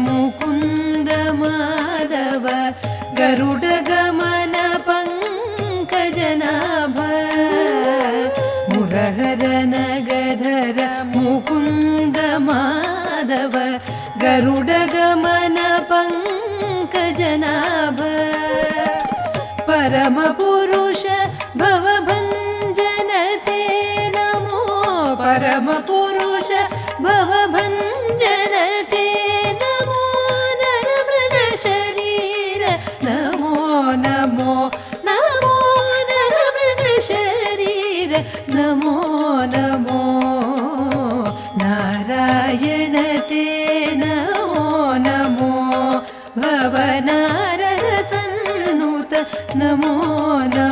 मुकुन्द माधव गरुडगमन पङ्कजनाभ मुरहर नगधर मुकुन्द माधव गरुडगमन पङ्कजनाभ परमपुरुष भवभञ्जन ते नमो परमपुरुष भवभञ्जन ते नमो नरमृग शरीर नमो नमो नमो नरमृग शरीर नमो नमो नारायण ते नमो नमो भवनारद सन्नुत नमो नमो